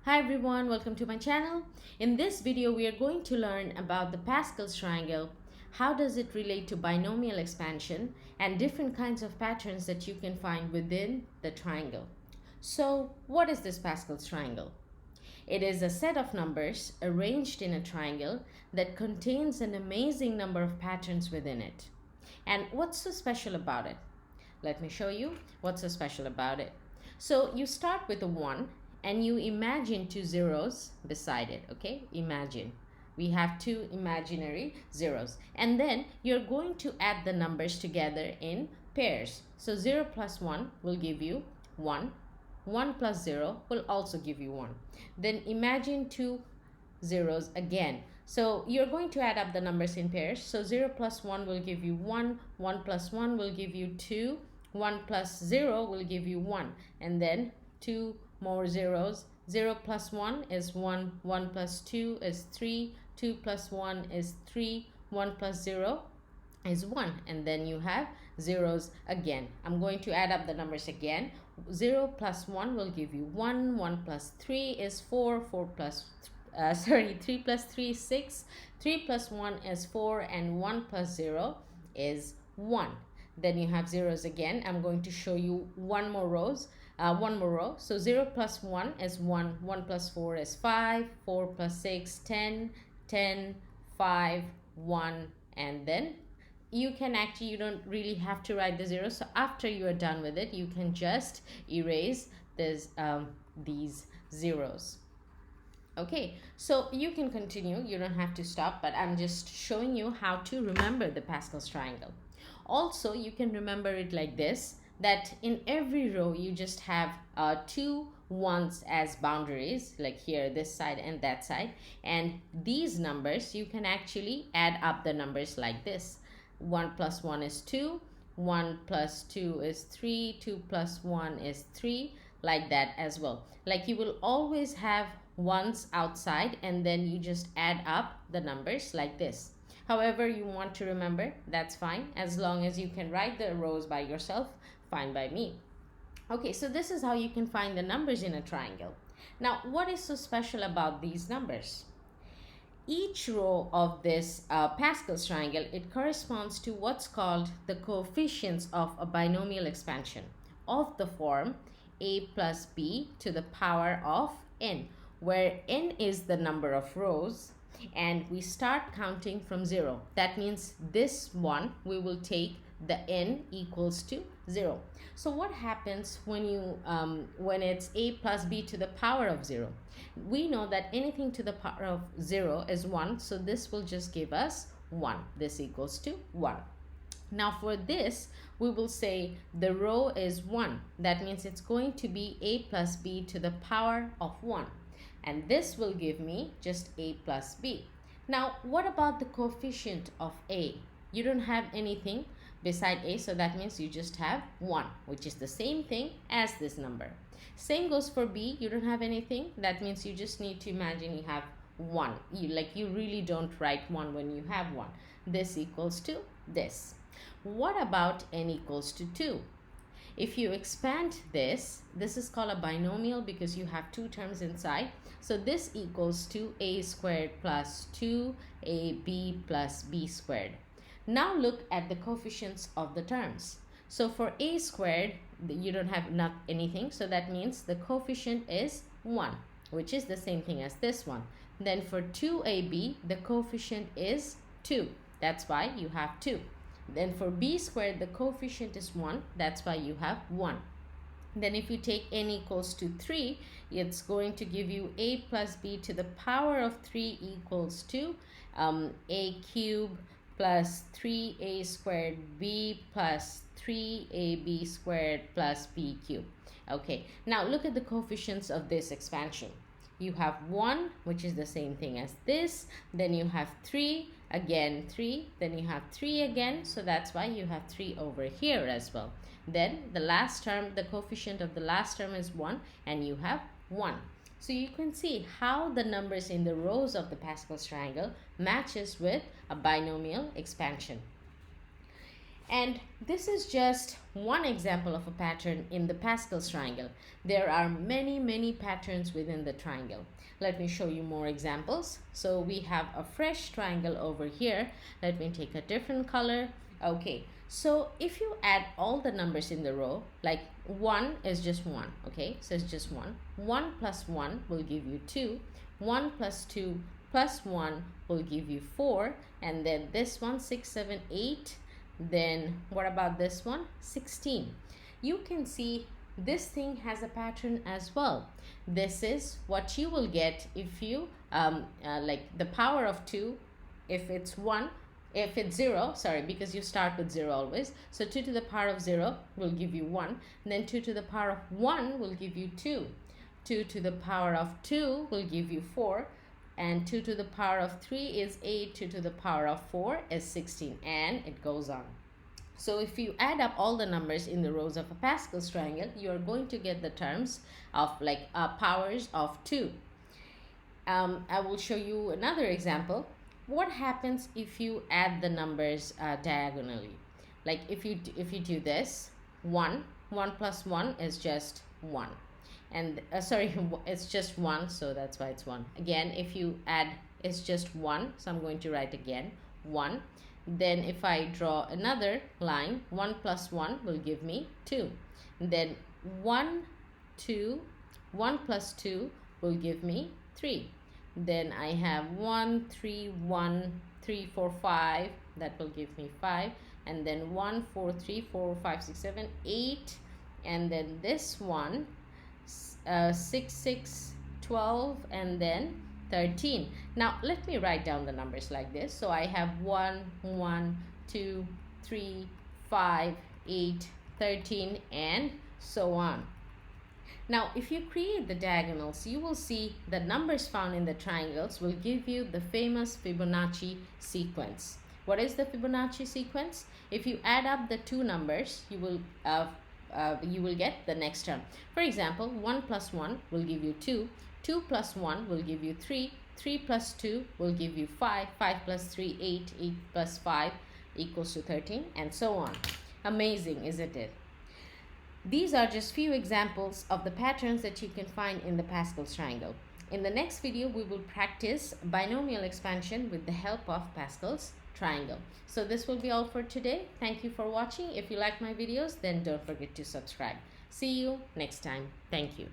Hi everyone, welcome to my channel. In this video, we are going to learn about the Pascal's triangle. How does it relate to binomial expansion and different kinds of patterns that you can find within the triangle. So, what is this Pascal's triangle? It is a set of numbers arranged in a triangle that contains an amazing number of patterns within it. And what's so special about it? Let me show you what's so special about it. So you start with a 1 and you imagine two zeros beside it, okay? Imagine. We have two imaginary zeros. And then you're going to add the numbers together in pairs. So 0 plus 1 will give you 1. 1 plus 0 will also give you 1. Then imagine two zeros again. So you're going to add up the numbers in pairs. So 0 plus 1 will give you 1. 1 plus 1 will give you 2. 1 plus 0 will give you 1. And then 2 more zeros. 0 plus 1 is 1. 1 plus 2 is 3. 2 plus 1 is 3. 1 plus 0 is 1. And then you have zeros again. I'm going to add up the numbers again. 0 plus 1 will give you 1. 1 plus 3 is 4. 3 plus 3 is 6. 3 plus 1 is 4. And 1 plus 0 is 1. Then you have zeros again. I'm going to show you one more row. So 0 plus 1 is 1. 1 plus 4 is 5. 4 plus 6, 10. 10, 5, 1. And then you don't really have to write the zeros. So after you are done with it, you can just erase these zeros. Okay, so you can continue. You don't have to stop, but I'm just showing you how to remember the Pascal's triangle. Also, you can remember it like this, that in every row you just have two ones as boundaries, like here, this side and that side. And these numbers, you can actually add up the numbers like this. 1 plus 1 is 2. 1 plus 2 is 3. 2 plus 1 is 3. Like that as well. Like you will always have ones outside and then you just add up the numbers like this. However you want to remember, that's fine. As long as you can write the rows by yourself, fine by me. Okay, so this is how you can find the numbers in a triangle. Now, what is so special about these numbers? Each row of this Pascal's triangle, it corresponds to what's called the coefficients of a binomial expansion of the form a plus b to the power of n, where n is the number of rows and we start counting from 0. That means this one we will take the n equals to 0. So what happens when it's a plus b to the power of 0? We know that anything to the power of 0 is 1, so this will just give us 1. This equals to 1. Now for this, we will say the row is 1. That means it's going to be a plus b to the power of 1. And this will give me just a plus b. Now, what about the coefficient of a? You don't have anything beside a, so that means you just have 1, which is the same thing as this number. Same goes for b. You don't have anything. That means you just need to imagine you have 1. You really don't write 1 when you have 1. This equals to this. What about n equals to 2? If you expand this is called a binomial because you have two terms inside. So this equals to a squared plus 2ab plus b squared. Now look at the coefficients of the terms. So for a squared, you don't have anything. So that means the coefficient is 1, which is the same thing as this one. Then for 2ab, the coefficient is 2. That's why you have 2. Then for b squared, the coefficient is 1. That's why you have 1. Then if you take n equals to 3, it's going to give you a plus b to the power of 3 equals to a cubed plus 3a squared b plus 3ab squared plus b cubed. Okay, now look at the coefficients of this expansion. You have 1, which is the same thing as this. Then you have 3, again 3. Then you have 3 again. So that's why you have 3 over here as well. Then the last term, the coefficient of the last term is 1 and you have 1. So you can see how the numbers in the rows of the Pascal's triangle matches with a binomial expansion. And this is just one example of a pattern in the Pascal's triangle. There are many patterns within the triangle. Let me show you more examples. So we have a fresh triangle over here. Let me take a different color. Okay, so if you add all the numbers in the row, like 1 is just 1, okay, so it's just 1. 1 plus 1 will give you 2. 1 plus 2 plus 1 will give you 4. And then this one, 6, 7, 8. Then what about this one? 16. You can see this thing has a pattern as well. This is what you will get if you like the power of 2, if it's 1, if it's 0, sorry, because you start with 0 always. So 2 to the power of 0 will give you 1. And then 2 to the power of 1 will give you 2. 2 to the power of 2 will give you 4. And 2 to the power of 3 is 8. 2 to the power of 4 is 16. And it goes on. So if you add up all the numbers in the rows of a Pascal's triangle, you are going to get the terms of like powers of 2. I will show you another example. What happens if you add the numbers diagonally? Like if you do this, 1 plus 1 is just 1. And sorry, it's just 1, so that's why it's 1. Again, if you add, it's just 1, so I'm going to write again 1. Then if I draw another line, 1 plus 1 will give me 2. Then 1 plus 2 will give me 3. Then I have 1, 3, 1, 3, 4, 5. That will give me 5. And then 1, 4, 3, 4, 5, 6, 7, 8. And then this one, 6, 6, 12, and then 13. Now let me write down the numbers like this. So I have 1, 1, 2, 3, 5, 8, 13, and so on. Now if you create the diagonals, you will see the numbers found in the triangles will give you the famous Fibonacci sequence. What is the Fibonacci sequence? If you add up the two numbers, you will get the next term. For example, 1 plus 1 will give you 2. 2 plus 1 will give you 3. 3 plus 2 will give you 5. 5 plus 3, 8. 8 plus 5 equals to 13, and so on. Amazing, isn't it? These are just few examples of the patterns that you can find in the Pascal's triangle. In the next video, we will practice binomial expansion with the help of Pascal's triangle. So this will be all for today. Thank you for watching. If you like my videos, then don't forget to subscribe. See you next time. Thank you.